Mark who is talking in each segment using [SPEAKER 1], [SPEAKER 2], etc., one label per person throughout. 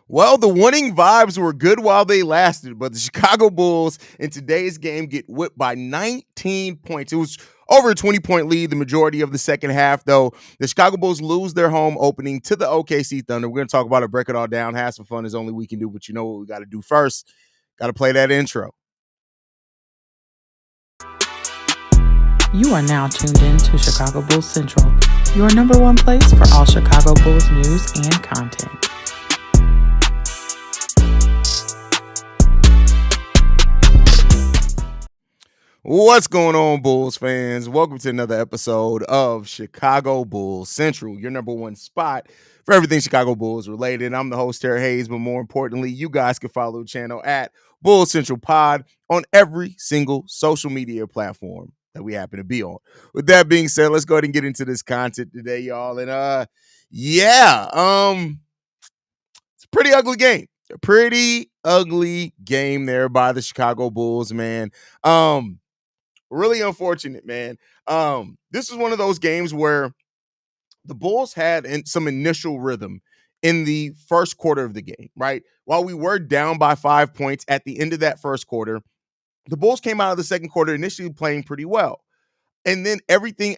[SPEAKER 1] Well, the winning vibes were good while they lasted, but the Chicago Bulls in today's game get whipped by 19 points. It was over a 20-point lead the majority of the second half, though. The Chicago Bulls lose their home opening to the OKC Thunder. We're going to talk about it, break it all down. Have some fun is only we can do, but you know what we got to do first. Got to play that intro.
[SPEAKER 2] You are now tuned in to Chicago Bulls Central, your number one place for all Chicago Bulls news and content.
[SPEAKER 1] What's going on, Bulls fans? Welcome to another episode of Chicago Bulls Central, your number one spot for everything Chicago Bulls related. I'm the host, Haize, but more importantly, you guys can follow the channel at Bulls Central Pod on every single social media platform that we happen to be on. With that being said, let's go ahead and get into this content today, y'all. And it's a pretty ugly game. A pretty ugly game there by the Chicago Bulls, man. Really unfortunate, man. This is one of those games where the Bulls had some initial rhythm in the first quarter of the game, right? While we were down by 5 points at the end of that first quarter, the Bulls came out of the second quarter initially playing pretty well. And then everything,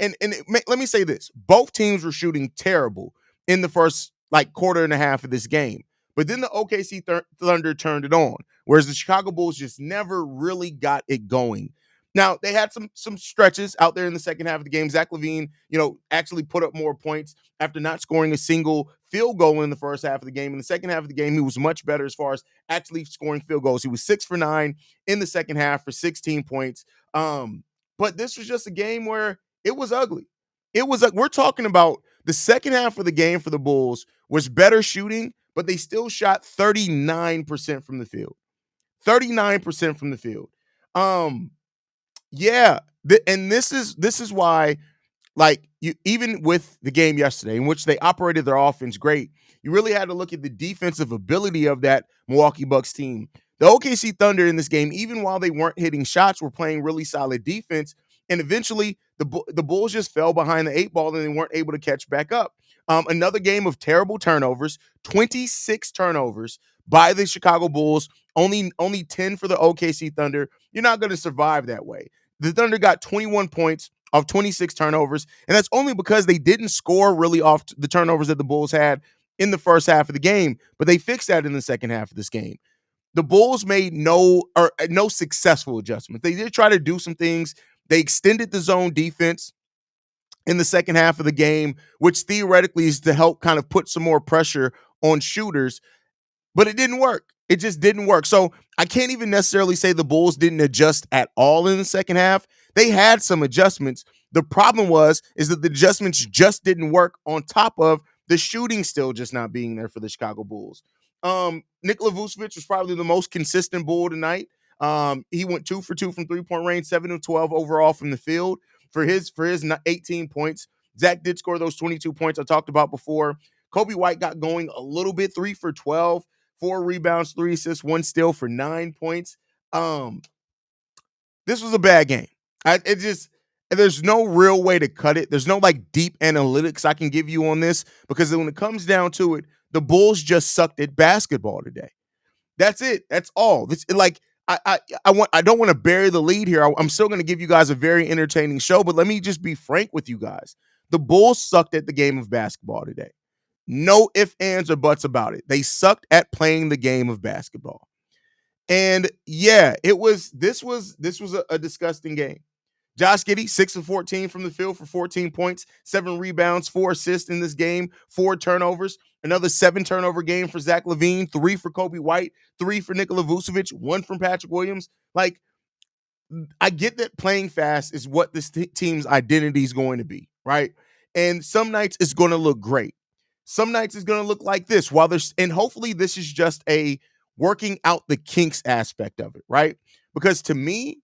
[SPEAKER 1] let me say this, both teams were shooting terrible in the first quarter and a half of this game. But then the OKC Thunder turned it on, whereas the Chicago Bulls just never really got it going. Now, they had some stretches out there in the second half of the game. Zach LaVine, actually put up more points after not scoring a single field goal in the first half of the game. In the second half of the game, he was much better as far as actually scoring field goals. He was 6 for 9 in the second half for 16 points. But this was just a game where it was ugly. We're talking about the second half of the game for the Bulls was better shooting, but they still shot 39% from the field. 39% from the field. And this is why, you even with the game yesterday, in which they operated their offense great, you really had to look at the defensive ability of that Milwaukee Bucks team. The OKC Thunder in this game, even while they weren't hitting shots, were playing really solid defense. And eventually, the Bulls just fell behind the 8 ball and they weren't able to catch back up. Another game of terrible turnovers, 26 turnovers by the Chicago Bulls, only 10 for the OKC Thunder. You're not going to survive that way. The Thunder got 21 points off 26 turnovers, and that's only because they didn't score really off the turnovers that the Bulls had in the first half of the game, but they fixed that in the second half of this game. The Bulls made no successful adjustments. They did try to do some things. They extended the zone defense in the second half of the game, which theoretically is to help kind of put some more pressure on shooters, but it didn't work. It just didn't work. So I can't even necessarily say the Bulls didn't adjust at all in the second half. They had some adjustments. The problem is that the adjustments just didn't work, on top of the shooting still just not being there for the Chicago Bulls. Nikola Vucevic was probably the most consistent Bull tonight. He went 2 for 2 from 3-point range, 7 of 12 overall from the field for his 18 points. Zach did score those 22 points I talked about before. Kobe White got going a little bit, 3 for 12, 4 rebounds, 3 assists, 1 steal for 9 points. This was a bad game. There's no real way to cut it. There's no deep analytics I can give you on this, because when it comes down to it, the Bulls just sucked at basketball today. That's it. That's all. I don't want to bury the lead here. I'm still going to give you guys a very entertaining show, but let me just be frank with you guys. The Bulls sucked at the game of basketball today. No ifs, ands, or buts about it. They sucked at playing the game of basketball. And yeah, this was a disgusting game. Josh Giddey, 6 of 14 from the field for 14 points, 7 rebounds, 4 assists in this game, 4 turnovers. Another 7 turnover game for Zach LaVine, 3 for Kobe White, 3 for Nikola Vucevic, 1 from Patrick Williams. I get that playing fast is what this team's identity is going to be, right? And some nights it's going to look great. Some nights it's going to look like this. And hopefully this is just a working out the kinks aspect of it, right? Because to me,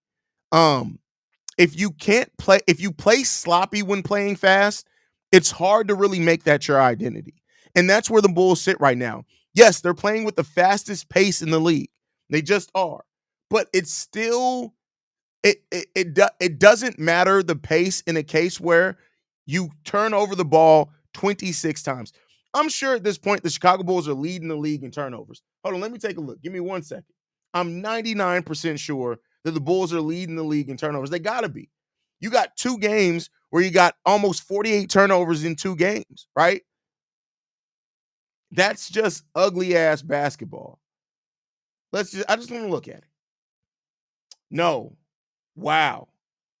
[SPEAKER 1] if you play sloppy when playing fast, it's hard to really make that your identity. And that's where the Bulls sit right now. Yes, they're playing with the fastest pace in the league. They just are. But it's still, it doesn't matter the pace in a case where you turn over the ball 26 times. I'm sure at this point the Chicago Bulls are leading the league in turnovers. Hold on, let me take a look. Give me 1 second. I'm 99% sure that the Bulls are leading the league in turnovers. They got to be. You got 2 games where you got almost 48 turnovers in 2 games, right? That's just ugly ass basketball. I just want to look at it. No. Wow.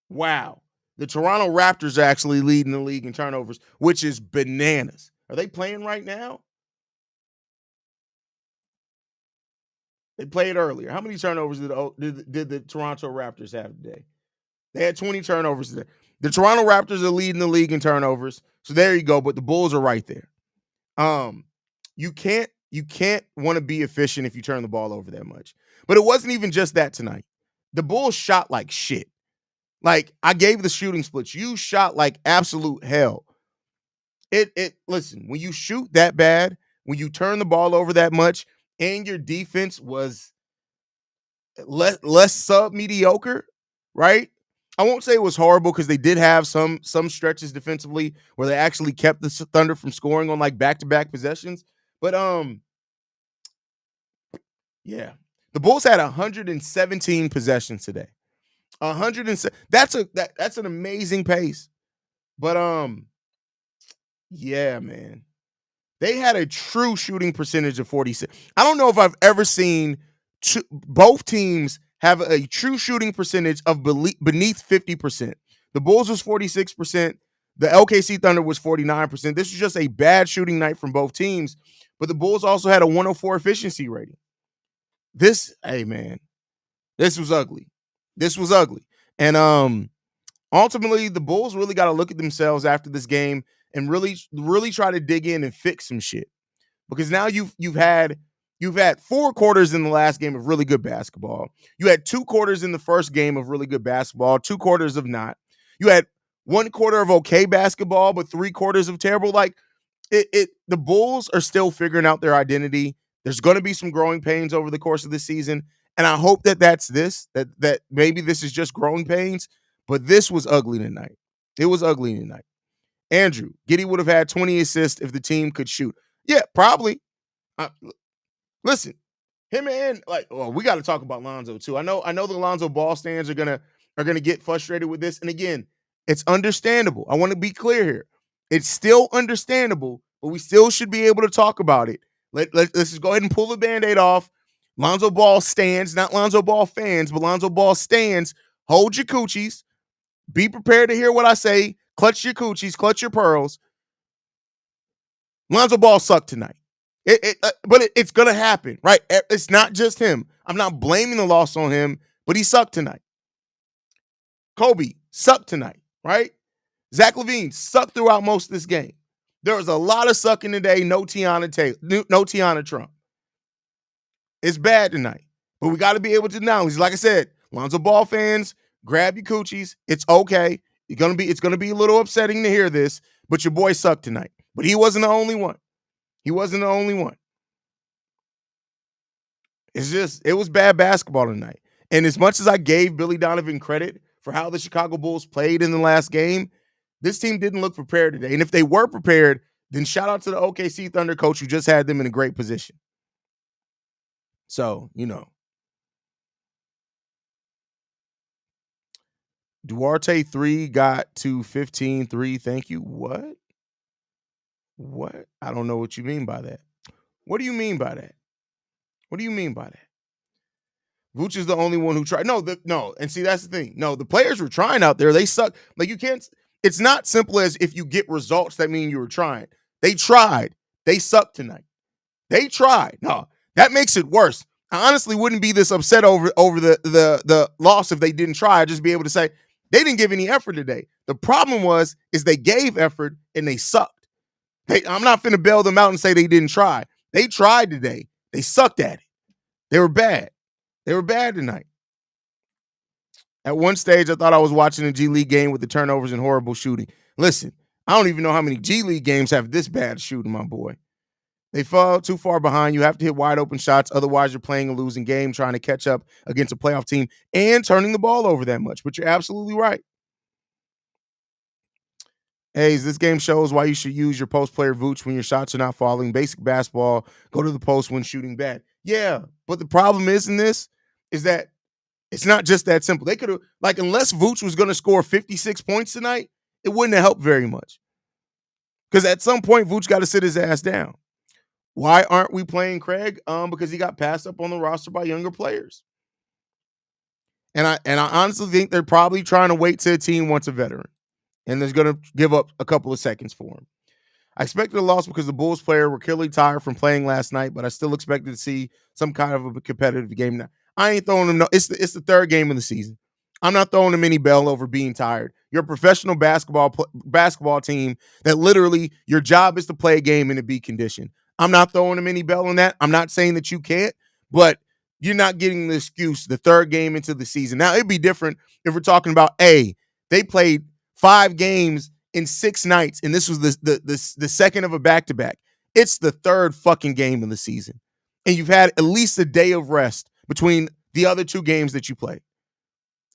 [SPEAKER 1] Wow. The Toronto Raptors are actually leading the league in turnovers, which is bananas. Are they playing right now? They played earlier. How many turnovers did the Toronto Raptors have today? They had 20 turnovers today. The Toronto Raptors are leading the league in turnovers. So there you go, but the Bulls are right there. You can't want to be efficient if you turn the ball over that much. But it wasn't even just that tonight. The Bulls shot like shit. Like, I gave the shooting splits. You shot like absolute hell. Listen, when you shoot that bad, when you turn the ball over that much, and your defense was less sub mediocre, right? I won't say it was horrible because they did have some stretches defensively where they actually kept the Thunder from scoring on like back-to-back possessions. But yeah. The Bulls had 117 possessions today. 107. That's an amazing pace. But yeah, man. They had a true shooting percentage of 46. I don't know if I've ever seen both teams have a true shooting percentage of beneath 50%. The Bulls was 46%. The LKC Thunder was 49%. This was just a bad shooting night from both teams. But the Bulls also had a 104 efficiency rating. Hey man, this was ugly. This was ugly. And ultimately, the Bulls really got to look at themselves after this game and really try to dig in and fix some shit. Because now you've had 4 quarters in the last game of really good basketball. You had 2 quarters in the first game of really good basketball, 2 quarters of not. You had 1 quarter of okay basketball, but 3 quarters of terrible. Like the Bulls are still figuring out their identity. There's going to be some growing pains over the course of the season, and I hope that maybe this is just growing pains. But this was ugly tonight. It was ugly tonight. Andrew, Giddey would have had 20 assists if the team could shoot. Yeah, probably. Listen, him and we got to talk about Lonzo too. I know the Lonzo Ball stands are gonna get frustrated with this. And again, it's understandable. I want to be clear here. It's still understandable, but we still should be able to talk about it. Let's just go ahead and pull the Band-Aid off. Lonzo Ball stands, not Lonzo Ball fans, but Lonzo Ball stands. Hold your coochies. Be prepared to hear what I say. Clutch your coochies, clutch your pearls. Lonzo Ball sucked tonight. But it's going to happen, right? It's not just him. I'm not blaming the loss on him, but he sucked tonight. Kobe sucked tonight, right? Zach LaVine sucked throughout most of this game. There was a lot of sucking today. No Tiana Trump. It's bad tonight, but we got to be able to acknowledge. Like I said, Lonzo Ball fans, grab your coochies. It's okay. It's gonna be a little upsetting to hear this, but your boy sucked tonight. But he wasn't the only one. He wasn't the only one. It was bad basketball tonight. And as much as I gave Billy Donovan credit for how the Chicago Bulls played in the last game, this team didn't look prepared today. And if they were prepared, then shout out to the OKC Thunder coach who just had them in a great position. So, Duarte 3 got to 15-3. Thank you. What? I don't know what you mean by that. What do you mean by that? What do you mean by that? Vooch is the only one who tried. No. And see, that's the thing. No, the players were trying out there. They suck. Like, you can't. It's not simple as if you get results that mean you were trying. They tried. They sucked tonight. They tried. No, that makes it worse. I honestly wouldn't be this upset over the loss if they didn't try. I'd just be able to say they didn't give any effort today. The problem is they gave effort and they sucked. I'm not finna bail them out and say they didn't try. They tried today. They sucked at it. They were bad. They were bad tonight. At one stage, I thought I was watching a G League game with the turnovers and horrible shooting. Listen, I don't even know how many G League games have this bad shooting, my boy. They fall too far behind. You have to hit wide open shots. Otherwise, you're playing a losing game, trying to catch up against a playoff team and turning the ball over that much. But you're absolutely right. Hey, this game shows why you should use your post player Vooch when your shots are not falling. Basic basketball, go to the post when shooting bad. Yeah, but the problem is in this is that it's not just that simple. They could have, like, unless Vooch was going to score 56 points tonight, it wouldn't have helped very much. Because at some point, Vooch got to sit his ass down. Why aren't we playing Craig? Because he got passed up on the roster by younger players. And I honestly think they're probably trying to wait till a team wants a veteran. And they're going to give up a couple of seconds for him. I expected a loss because the Bulls player were clearly tired from playing last night, but I still expected to see some kind of a competitive game. Now, I ain't throwing them. No, it's the third game of the season. I'm not throwing them any bell over being tired. You're a professional basketball team that literally your job is to play a game and to be conditioned. I'm not throwing them any bell on that. I'm not saying that you can't, but you're not getting the excuse the third game into the season. Now, it'd be different if we're talking about, they played 5 games in 6 nights, and this was the second of a back-to-back. It's the third fucking game of the season, and you've had at least a day of rest between the other 2 games that you played.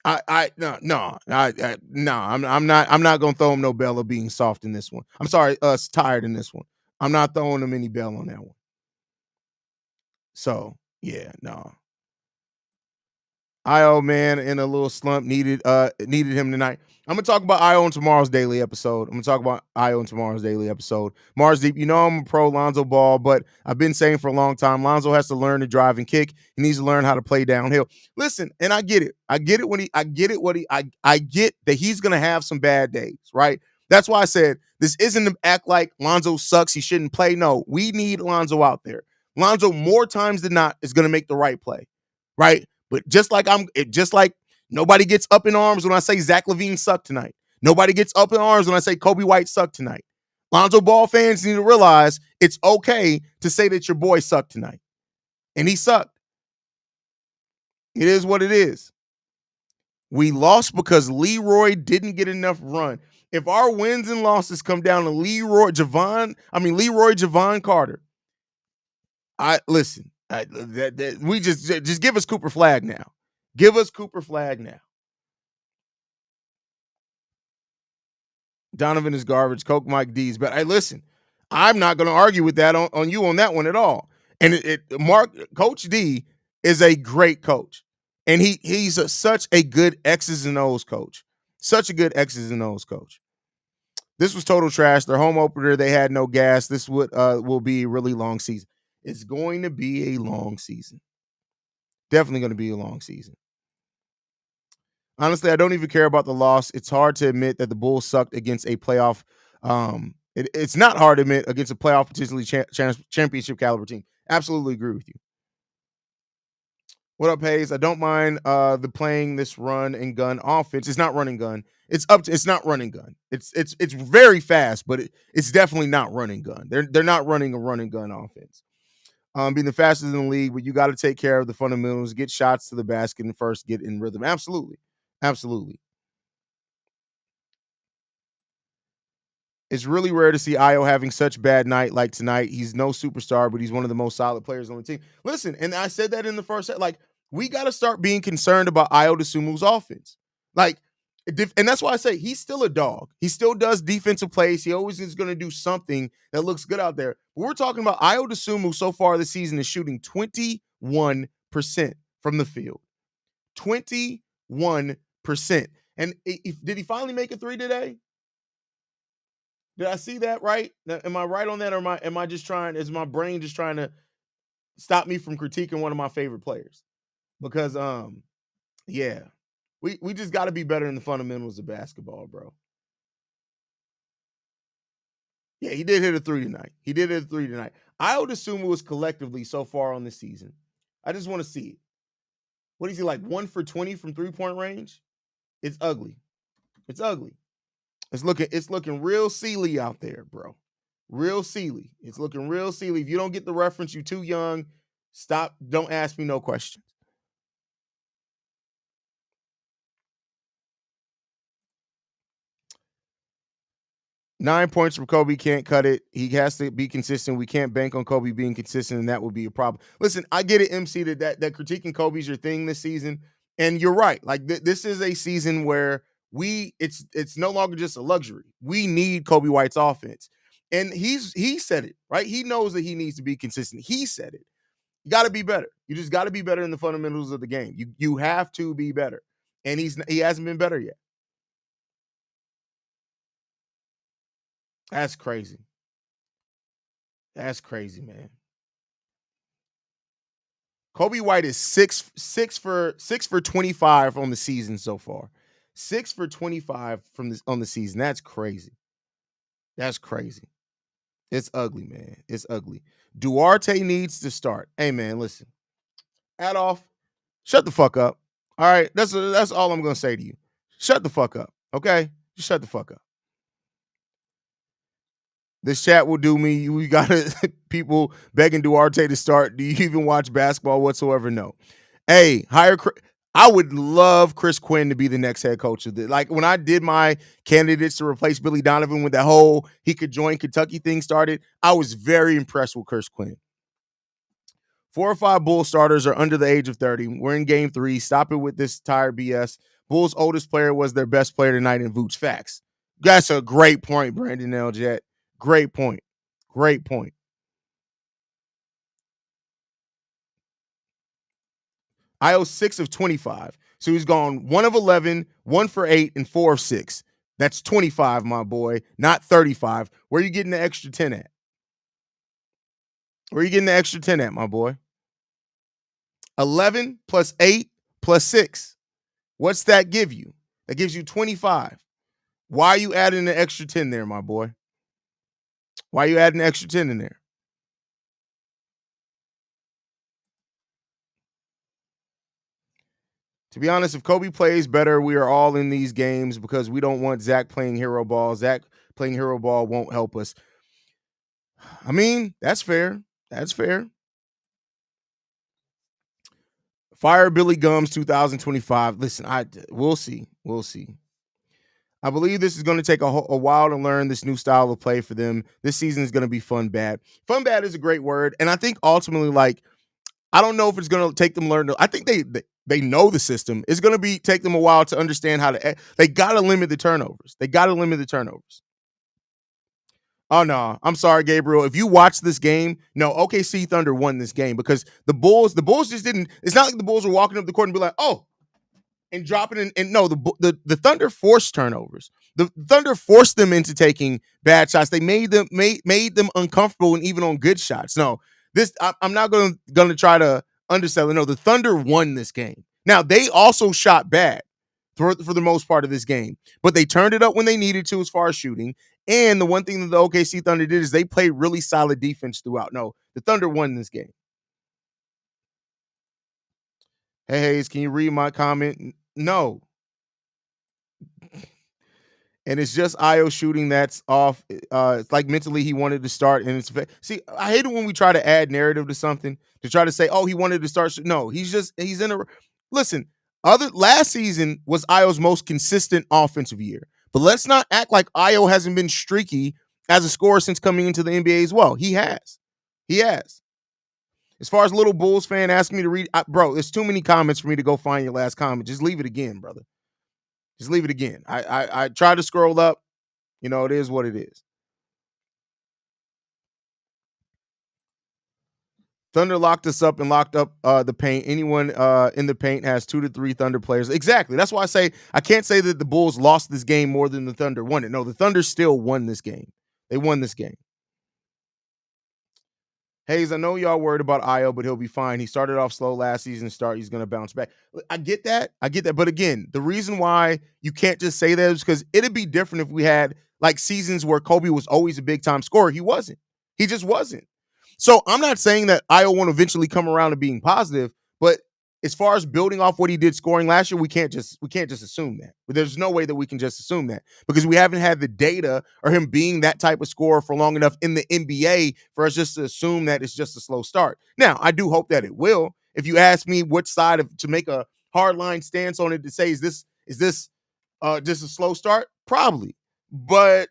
[SPEAKER 1] I'm not gonna throw him no bell of being soft in this one. I'm sorry, tired in this one. I'm not throwing him any bell on that one. So yeah, no. Io, man, in a little slump, needed him tonight. I'm gonna talk about Io in tomorrow's daily episode. Mars Deep, you know I'm a pro Lonzo Ball, but I've been saying for a long time, Lonzo has to learn to drive and kick. He needs to learn how to play downhill. Listen, and I get it. I get that he's gonna have some bad days, right? That's why I said this isn't to act like Lonzo sucks. He shouldn't play. No, we need Lonzo out there. Lonzo, more times than not, is gonna make the right play, right? But just like nobody gets up in arms when I say Zach LaVine sucked tonight. Nobody gets up in arms when I say Kobe White sucked tonight. Lonzo Ball fans need to realize it's okay to say that your boy sucked tonight. And he sucked. It is what it is. We lost because Leroy didn't get enough run. If our wins and losses come down to Leroy Javon Carter, we just give us Cooper Flag now. Give us Cooper Flag now. Donovan is garbage. Coke Mike D's. But listen, I'm not going to argue with that on you on that one at all. And Coach D is a great coach. And he's such a good X's and O's coach. Such a good X's and O's coach. This was total trash. Their home opener, they had no gas. This will be a really long season. It's going to be a long season. Definitely going to be a long season. Honestly, I don't even care about the loss. It's hard to admit that the Bulls sucked against a playoff. It's not hard to admit against a playoff potentially championship caliber team. Absolutely agree with you. What up, Haize? I don't mind the playing this run and gun offense. It's not running gun. It's not running gun. It's very fast, but it's definitely not running gun. They're not running a running gun offense. Being the fastest in the league, but you got to take care of the fundamentals, get shots to the basket, and first get in rhythm. Absolutely. It's really rare to see Io having such bad night like tonight. He's no superstar, but he's one of the most solid players on the team. Listen, and I said that in the first set. Like, we got to start being concerned about Io DeSumu's offense. Like, and that's why I say he's still a dog. He still does defensive plays. He always is going to do something that looks good out there. But we're talking about Io DeSumu so far this season is shooting 21% from the field. 21%. And did he finally make a 3 today? Did I see that right? Am I right on that, or am I just trying? Is my brain just trying to stop me from critiquing one of my favorite players? Because yeah, we just got to be better in the fundamentals of basketball, bro. Yeah, he did hit a 3 tonight. Io DeSumu was collectively so far on this season. I just want to see it. What is he like? 1 for 20 from 3-point range? It's ugly. It's looking real Sealy out there, bro. Real Sealy. It's looking real Sealy. If you don't get the reference, you're too young. Stop. Don't ask me no questions. Nine points from Kobe can't cut it. He has to be consistent. We can't bank on Kobe being consistent, and that would be a problem. Listen, I get it, MC, that critiquing Kobe's your thing this season, and you're right. Like this is a season where It's no longer just a luxury. We need Kobe White's offense. And he said it, right? He knows that he needs to be consistent. He said it. You got to be better. You just got to be better in the fundamentals of the game. You have to be better. And he hasn't been better yet. That's crazy. That's crazy, man. Kobe White is six for 25 on the season so far. 6 for 25 from this on the season. That's crazy. That's crazy. It's ugly, man. It's ugly. Duarte needs to start. Hey, man, listen. Adolph, shut the fuck up. All right, that's all I'm gonna say to you. Shut the fuck up. Okay, just shut the fuck up. This chat will do me. We got people begging Duarte to start. Do you even watch basketball whatsoever? No. Hey, I would love Chris Quinn to be the next head coach of the. Like when I did my candidates to replace Billy Donovan when the whole he could join Kentucky thing started, I was very impressed with Chris Quinn. 4 or 5 Bulls starters are under the age of 30. We're in game 3. Stop it with this tired BS. Bulls' oldest player was their best player tonight in Vooch. Facts. That's a great point, Brandon Eljet. Great point. Great point. Io 6 of 25. So he's gone 1 of 11, 1 for 8, and 4 of 6. That's 25, my boy, not 35. Where are you getting the extra 10 at? Where are you getting the extra 10 at, my boy? 11 plus 8 plus 6. What's that give you? That gives you 25. Why are you adding an extra 10 there, my boy? Why are you adding an extra 10 in there? To be honest, if Kobe plays better, we are all in these games because we don't want Zach playing hero ball. Zach playing hero ball won't help us. I mean, that's fair. That's fair. Fire Billy Gums 2025. Listen, we'll see. We'll see. I believe this is going to take a while to learn this new style of play for them. This season is going to be fun bad. Fun bad is a great word, and I think ultimately, like, I don't know if it's going to take them learn. I think they know the system. It's going to take them a while to understand how to. They got to limit the turnovers. They got to limit the turnovers. Oh no, I'm sorry, Gabriel. If you watch this game, no, OKC Thunder won this game because the Bulls just didn't. It's not like the Bulls were walking up the court and be like, oh, and dropping in. And no, the Thunder forced turnovers. The Thunder forced them into taking bad shots. They made them uncomfortable and even on good shots. No, I'm not going to try to undersell it. No, the Thunder won this game. Now they also shot bad for the most part of this game, but they turned it up when they needed to as far as shooting. And the one thing that the OKC Thunder did is they played really solid defense throughout. No, the Thunder won this game. Hey, Haize, can you read my comment? No. And it's just Io shooting that's off. It's like mentally he wanted to start, and see. I hate it when we try to add narrative to something to try to say, "Oh, he wanted to start." No, he's in a. Listen, last season was Io's most consistent offensive year, but let's not act like Io hasn't been streaky as a scorer since coming into the NBA as well. He has. As far as little Bulls fan asking me to read, bro, there's too many comments for me to go find your last comment. Just leave it again, brother. Just leave it again. I tried to scroll up. You know, it is what it is. Thunder locked us up and locked up the paint. Anyone in the paint has 2 to 3 Thunder players. Exactly. That's why I say I can't say that the Bulls lost this game more than the Thunder won it. No, the Thunder still won this game. They won this game. Haize, I know y'all worried about Io, but he'll be fine. He started off slow last season. He's going to bounce back. I get that. But again, the reason why you can't just say that is because it'd be different if we had like seasons where Kobe was always a big time scorer. He wasn't. He just wasn't. So I'm not saying that Io won't eventually come around to being positive, but as far as building off what he did scoring last year, we can't just assume that. But there's no way that we can just assume that because we haven't had the data or him being that type of scorer for long enough in the NBA for us just to assume that it's just a slow start. Now, I do hope that it will. If you ask me which side to make a hard line stance on it to say is this just a slow start, probably. But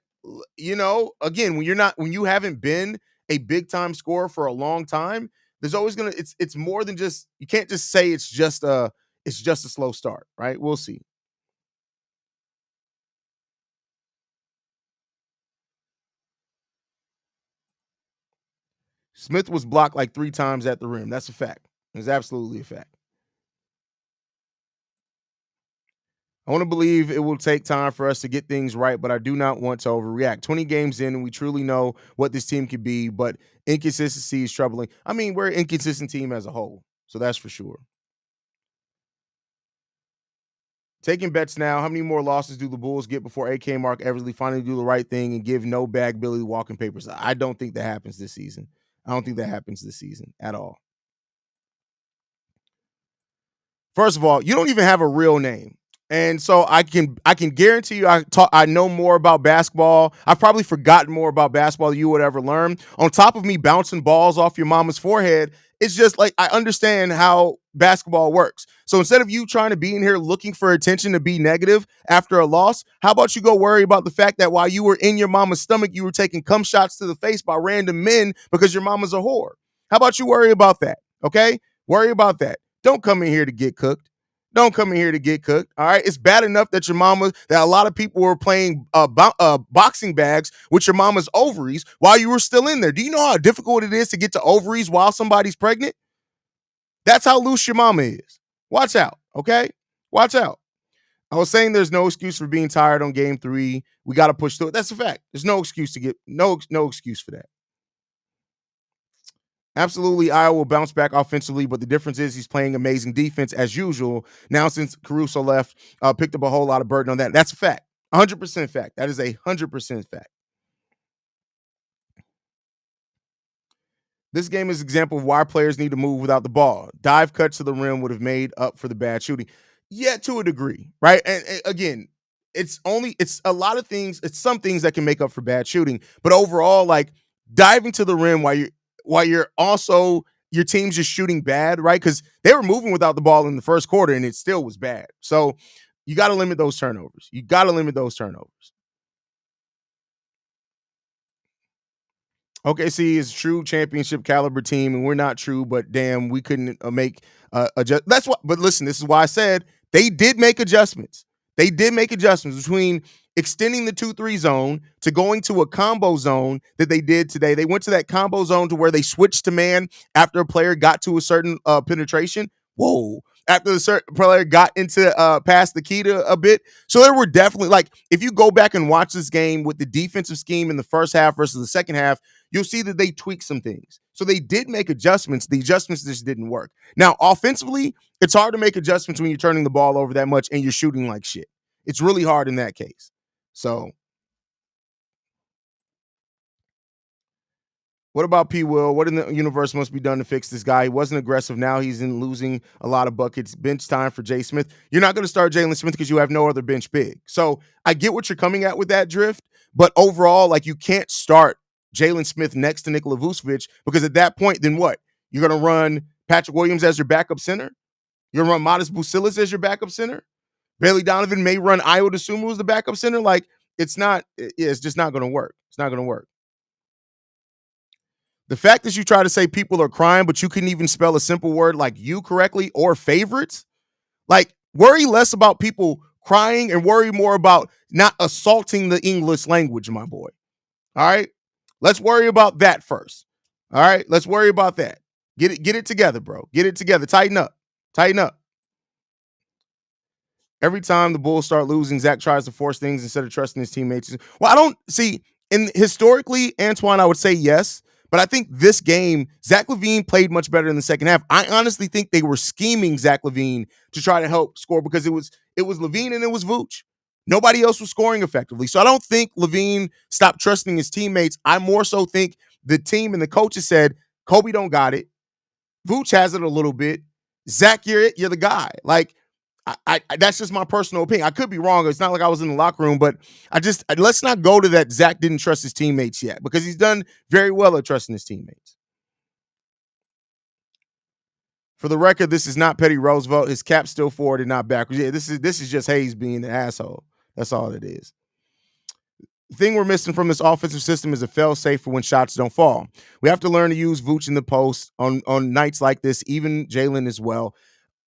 [SPEAKER 1] you know, again, when you haven't been a big time scorer for a long time, there's always it's more than just, you can't just say it's just a slow start, right? We'll see. Smith was blocked like 3 times at the rim. That's a fact. It's absolutely a fact. I want to believe it will take time for us to get things right, but I do not want to overreact. 20 games in, and we truly know what this team could be, but inconsistency is troubling. I mean, we're an inconsistent team as a whole, so that's for sure. Taking bets now. How many more losses do the Bulls get before AK Mark Eversley finally do the right thing and give no bag Billy walking papers? I don't think that happens this season. I don't think that happens this season at all. First of all, you don't even have a real name. And so I can guarantee you I know more about basketball. I've probably forgotten more about basketball than you would ever learn. On top of me bouncing balls off your mama's forehead, it's just like I understand how basketball works. So instead of you trying to be in here looking for attention to be negative after a loss, how about you go worry about the fact that while you were in your mama's stomach, you were taking cum shots to the face by random men because your mama's a whore. How about you worry about that? Okay? Worry about that. Don't come in here to get cooked. Don't come in here to get cooked. All right. It's bad enough that that a lot of people were playing boxing bags with your mama's ovaries while you were still in there. Do you know how difficult it is to get to ovaries while somebody's pregnant? That's how loose your mama is. Watch out. Okay. Watch out. I was saying there's no excuse for being tired on game 3. We got to push through it. That's a fact. There's no excuse to get no excuse for that. Absolutely, Iowa will bounce back offensively, but the difference is he's playing amazing defense as usual. Now, since Caruso left, picked up a whole lot of burden on that. That's a fact. 100% fact. That is 100% fact. This game is an example of why players need to move without the ball. Dive cuts to the rim would have made up for the bad shooting. Yeah, to a degree, right? And again, it's a lot of things. It's some things that can make up for bad shooting, but overall, like diving to the rim while you're also your team's just shooting bad, right? Because they were moving without the ball in the first quarter and it still was bad. So you got to limit those turnovers. OKC is a true championship caliber team, and we're not true, but damn, we couldn't make adjust. That's what. But listen, this is why I said they did make adjustments. They did make adjustments between extending the 2-3 zone to going to a combo zone that they did today. They went to that combo zone to where they switched to man after a player got to a certain penetration. Whoa. After the certain player got into past the key to a bit. So there were definitely, like, if you go back and watch this game with the defensive scheme in the first half versus the second half, you'll see that they tweaked some things. So they did make adjustments. The adjustments just didn't work. Now, offensively, it's hard to make adjustments when you're turning the ball over that much and you're shooting like shit. It's really hard in that case. So what about P. Will? What in the universe must be done to fix this guy? He wasn't aggressive. Now he's in losing a lot of buckets. Bench time for Jay Smith. You're not going to start Jalen Smith because you have no other bench big. So I get what you're coming at with that drift, but overall, like, you can't start Jalen Smith next to Nikola Vucevic because at that point, then what? You're going to run Patrick Williams as your backup center? You're going to run Modest Bucilis as your backup center? Bailey Donovan may run Ayo Dosunmu as the backup center. Like, it's just not going to work. It's not going to work. The fact that you try to say people are crying, but you couldn't even spell a simple word like you correctly or favorites, like, worry less about people crying and worry more about not assaulting the English language, my boy. All right? Let's worry about that first. All right? Let's worry about that. Get it together, bro. Get it together. Tighten up. Every time the Bulls start losing, Zach tries to force things instead of trusting his teammates. Well, I don't see, and historically, Antoine, I would say yes. But I think this game, Zach LaVine played much better in the second half. I honestly think they were scheming Zach LaVine to try to help score because it was LaVine and it was Vooch. Nobody else was scoring effectively. So I don't think LaVine stopped trusting his teammates. I more so think the team and the coaches said, Kobe don't got it. Vooch has it a little bit. Zach, you're the guy. Like, I that's just my personal opinion. I could be wrong. It's not like I was in the locker room, but let's not go to that Zach didn't trust his teammates yet because he's done very well at trusting his teammates. For the record, this is not Petty Roosevelt. His cap's still forward and not backwards. Yeah, this is just Haize being an asshole. That's all it is. The thing we're missing from this offensive system is a fail-safe for when shots don't fall. We have to learn to use Vooch in the post on nights like this, even Jalen as well.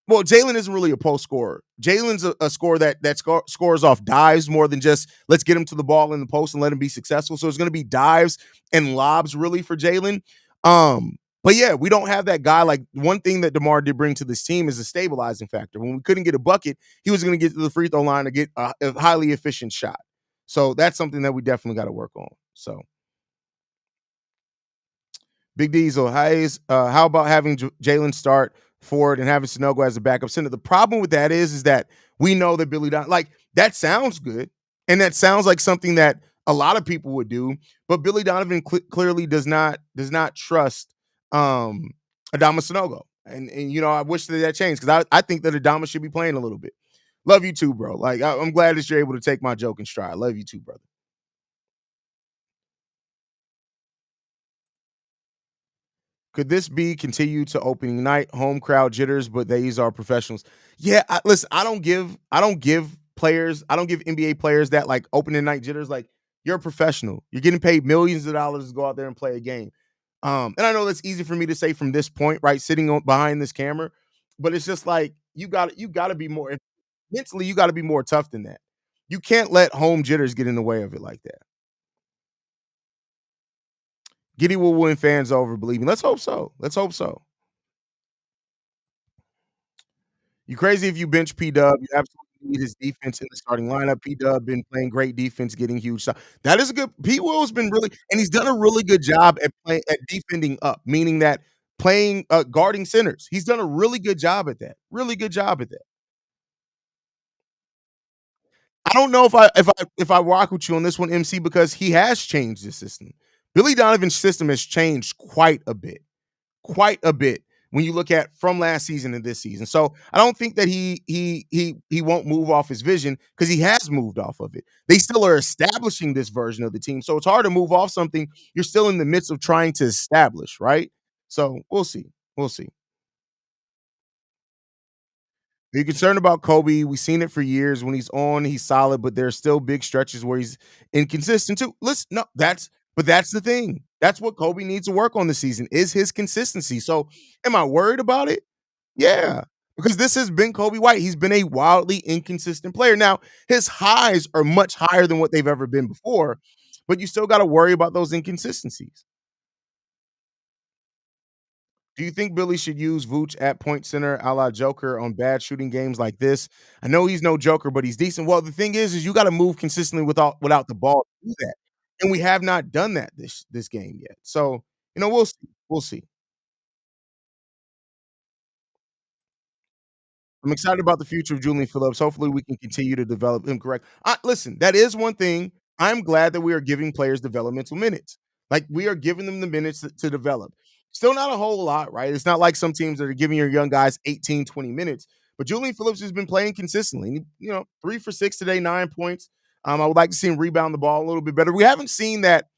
[SPEAKER 1] Well, Jalen isn't really a post scorer. Jalen's a scorer that scores off dives more than just let's get him to the ball in the post and let him be successful. So it's going to be dives and lobs really for Jalen. But yeah, we don't have that guy. Like one thing that DeMar did bring to this team is a stabilizing factor. When we couldn't get a bucket, he was going to get to the free throw line to get a highly efficient shot. So that's something that we definitely got to work on. So Big Diesel, how about having Jalen start forward and having Sanogo as a backup center? The problem with that is that we know that Billy Don like that sounds good, and that sounds like something that a lot of people would do, but Billy Donovan clearly does not trust Adama Sanogo, and I wish that changed because I think that Adama should be playing a little bit. Love you too, bro. Like I'm glad that you're able to take my joke in stride. Love you too, brother. Could this be continued to opening night home crowd jitters, but these are professionals? Yeah, listen, I don't give NBA players that like opening night jitters. Like you're a professional, you're getting paid millions of dollars to go out there and play a game. And I know that's easy for me to say from this point, right, sitting behind this camera, but it's just like you got to be more mentally. You got to be more tough than that. You can't let home jitters get in the way of it like that. Giddy will win fans over, believe me. Let's hope so. Let's hope so. You crazy if you bench P Dub. You absolutely need his defense in the starting lineup. P Dub been playing great defense, getting huge shots. That is a good. Pete Will's been really, and he's done a really good job at playing at defending up, meaning that playing guarding centers. He's done a really good job at that. Really good job at that. I don't know if I rock with you on this one, MC, because he has changed the system. Billy Donovan's system has changed quite a bit when you look at from last season to this season. So I don't think that he won't move off his vision because he has moved off of it. They still are establishing this version of the team. So it's hard to move off something you're still in the midst of trying to establish, right? So we'll see. We'll see. Are you concerned about Kobe? We've seen it for years. When he's on, he's solid, but there's still big stretches where he's inconsistent too. Listen, no, that's the thing. That's what Kobe needs to work on this season is his consistency. So, am I worried about it? Yeah, because this has been Kobe White. He's been a wildly inconsistent player. Now, his highs are much higher than what they've ever been before, but you still got to worry about those inconsistencies. Do you think Billy should use Vooch at point center a la Joker on bad shooting games like this? I know he's no Joker, but he's decent. Well, the thing is you got to move consistently without the ball to do that. And we have not done that this game yet. So, we'll see. We'll see. I'm excited about the future of Julian Phillips. Hopefully, we can continue to develop him correct. Listen, that is one thing. I'm glad that we are giving players developmental minutes. Like we are giving them the minutes to develop. Still not a whole lot, right? It's not like some teams that are giving your young guys 18, 20 minutes. But Julian Phillips has been playing consistently. 3 for 6 today, 9 points. I would like to see him rebound the ball a little bit better. We haven't seen that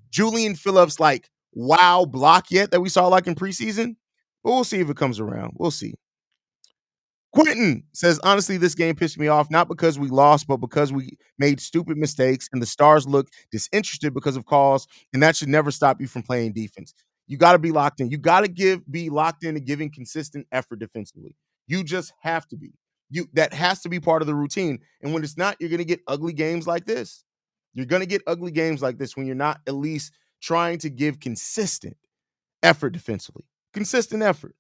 [SPEAKER 1] Julian Phillips like wow block yet that we saw like in preseason. But we'll see if it comes around. We'll see. Quentin says, honestly, this game pissed me off, not because we lost, but because we made stupid mistakes and the stars look disinterested because of calls, and that should never stop you from playing defense. You got to be locked in. You got to be locked in and giving consistent effort defensively. You just have to be. That has to be part of the routine. And when it's not, you're going to get ugly games like this. You're going to get ugly games like this when you're not at least trying to give consistent effort defensively. Consistent effort.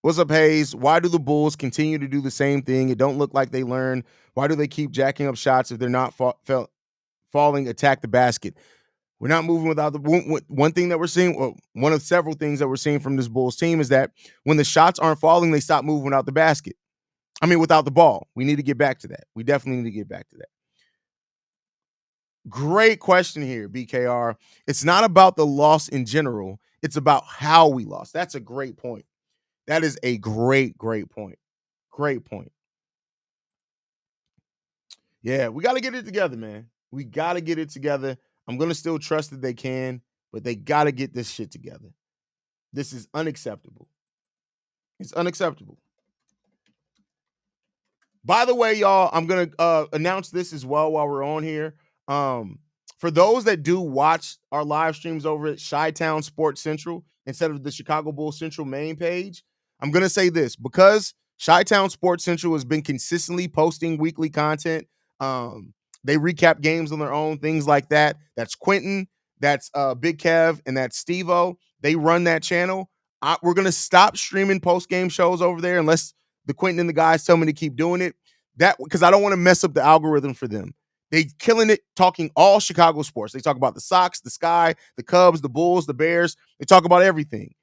[SPEAKER 1] What's up, Haize? Why do the Bulls continue to do the same thing? It don't look like they learn. Why do they keep jacking up shots if they're not falling? Attack the basket. We're not moving without the one thing that we're seeing. Well, one of several things that we're seeing from this Bulls team is that when the shots aren't falling, they stop moving without the basket. I mean, without the ball. We need to get back to that. We definitely need to get back to that. Great question here, BKR. It's not about the loss in general. It's about how we lost. That's a great point. That is a great point. Great point. Yeah, we got to get it together, man. We got to get it together. I'm going to still trust that they can, but they got to get this shit together. This is unacceptable. It's unacceptable. By the way, y'all, I'm going to announce this as well while we're on here. For those that do watch our live streams over at Chi-Town Sports Central instead of the Chicago Bulls Central main page, I'm going to say this because Chi-Town Sports Central has been consistently posting weekly content. They recap games on their own, things like that. That's Quentin. That's Big Kev and that's Steve-O. They run that channel. We're gonna stop streaming post game shows over there unless the Quentin and the guys tell me to keep doing it. That because I don't want to mess up the algorithm for them. They killing it talking all Chicago sports. They talk about the Sox, the Sky, the Cubs, the Bulls, the Bears. They talk about everything.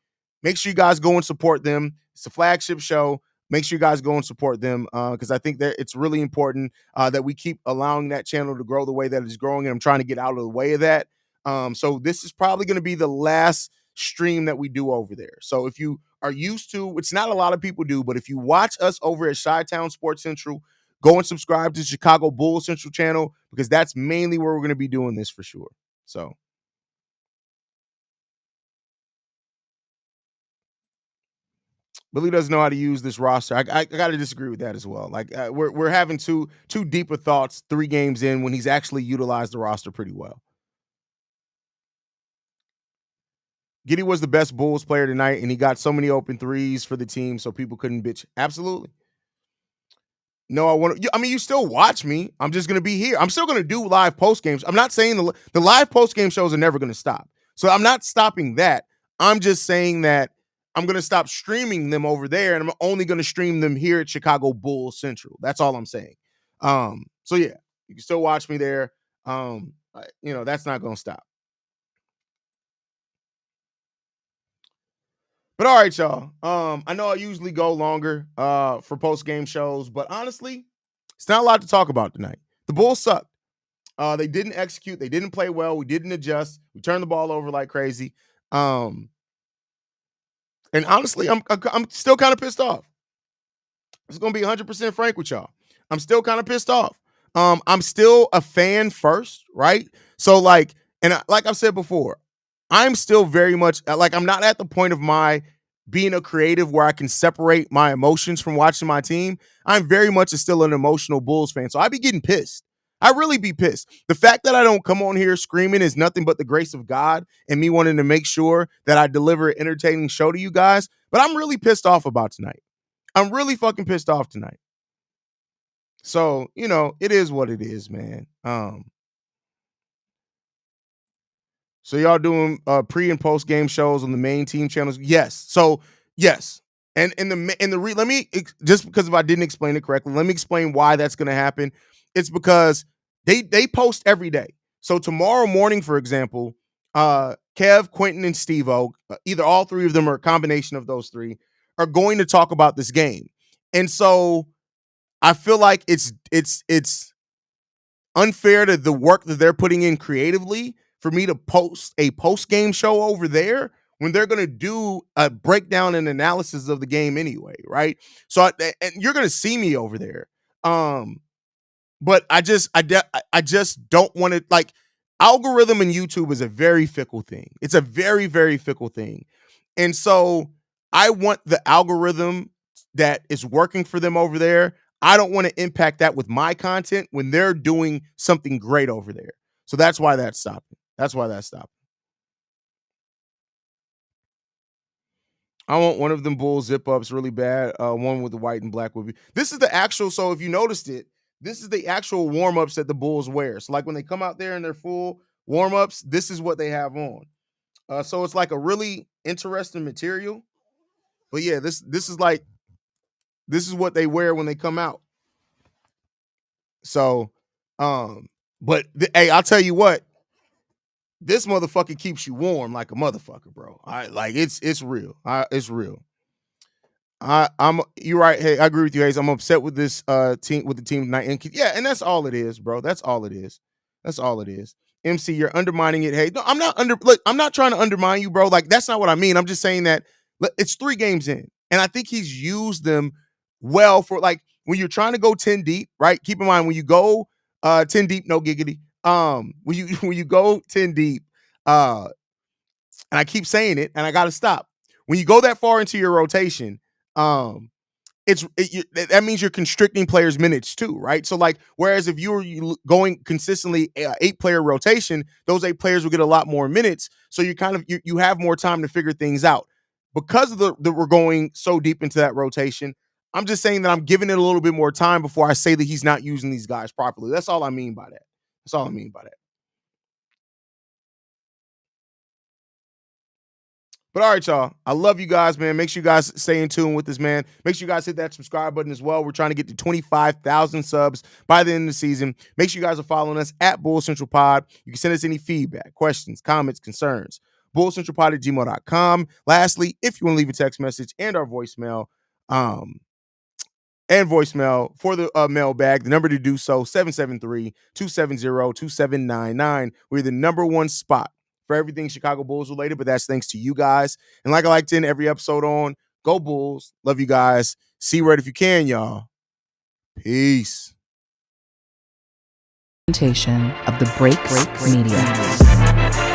[SPEAKER 1] Make sure you guys go and support them. It's a flagship show. Make sure you guys go and support them because I think that it's really important that we keep allowing that channel to grow the way that it's growing. And I'm trying to get out of the way of that. So this is probably going to be the last stream that we do over there. So if you are used to, which not a lot of people do, but if you watch us over at Chi-Town Sports Central, go and subscribe to the Chicago Bulls Central channel because that's mainly where we're going to be doing this for sure. So Billy doesn't know how to use this roster. I got to disagree with that as well. Like we're having too deeper thoughts 3 games in when he's actually utilized the roster pretty well. Giddy was the best Bulls player tonight, and he got so many open threes for the team, so people couldn't bitch. Absolutely. No, I want to. I mean, you still watch me. I'm just going to be here. I'm still going to do live post games. I'm not saying the live post game shows are never going to stop. So I'm not stopping that. I'm just saying that I'm going to stop streaming them over there, and I'm only going to stream them here at Chicago Bulls Central. That's all I'm saying. So yeah, you can still watch me there. That's not going to stop. But all right, y'all. I know I usually go longer for post game shows, but honestly, it's not a lot to talk about tonight. The Bulls sucked. They didn't execute. They didn't play well. We didn't adjust. We turned the ball over like crazy. And honestly, I'm still kind of pissed off. It's gonna be 100% frank with y'all. I'm still kind of pissed off. I'm still a fan first, right? So like I've said before, I'm still very much like I'm not at the point of my being a creative where I can separate my emotions from watching my team. I'm very much still an emotional Bulls fan. So I be getting pissed. I really be pissed. The fact that I don't come on here screaming is nothing but the grace of God and me wanting to make sure that I deliver an entertaining show to you guys. But I'm really pissed off about tonight. I'm really fucking pissed off tonight. So, it is what it is, man. So y'all doing pre and post game shows on the main team channels? Yes. So yes. And let me just because if I didn't explain it correctly, let me explain why that's going to happen. It's because they post every day. So tomorrow morning, for example, Kev, Quentin, and Steve-O, either all three of them or a combination of those three, are going to talk about this game. And so I feel like it's unfair to the work that they're putting in creatively for me to post a post-game show over there when they're going to do a breakdown and analysis of the game anyway, right? So and you're going to see me over there. But I just don't want to, like, algorithm in YouTube is a very fickle thing. It's a very, very fickle thing. And so I want the algorithm that is working for them over there. I don't want to impact that with my content when they're doing something great over there. So that's why that's stopping. That's why that's stopping. I want one of them bull zip ups really bad. One with the white and black would be. This is the actual. So if you noticed it, this is the actual warm ups that the Bulls wear. So like when they come out there in their full warm ups, this is what they have on. So it's like a really interesting material. But yeah, this is what they wear when they come out. So, hey, I'll tell you what, this motherfucker keeps you warm like a motherfucker, bro. It's real. It's real. You're right. Hey, I agree with you, Haize. I'm upset with this team tonight. And that's all it is, bro. That's all it is. That's all it is. MC, you're undermining it. Hey, no, I'm not trying to undermine you, bro. Like, that's not what I mean. I'm just saying that it's 3 games in, and I think he's used them well for, like, when you're trying to go 10 deep, right? Keep in mind when you go 10 deep, no giggity. When you go 10 deep, and I keep saying it, and I gotta stop. When you go that far into your rotation, that means you're constricting players' minutes too, right? So like, whereas if you were going consistently 8-player rotation, those 8 players will get a lot more minutes. So you have more time to figure things out. Because of we're going so deep into that rotation, I'm just saying that I'm giving it a little bit more time before I say that he's not using these guys properly. That's all I mean by that. That's all I mean by that. But all right, y'all. I love you guys, man. Make sure you guys stay in tune with this, man. Make sure you guys hit that subscribe button as well. We're trying to get to 25,000 subs by the end of the season. Make sure you guys are following us at Bull Central Pod. You can send us any feedback, questions, comments, concerns. BullCentralPod@gmail.com. Lastly, if you want to leave a text message and our voicemail, for the mailbag, the number to do so, 773-270-2799. We're the number one spot for everything Chicago Bulls related, but that's thanks to you guys. And like I like to end every episode on, go Bulls. Love you guys. See Red if you can, y'all. Peace.
[SPEAKER 2] Presentation of the Break Media.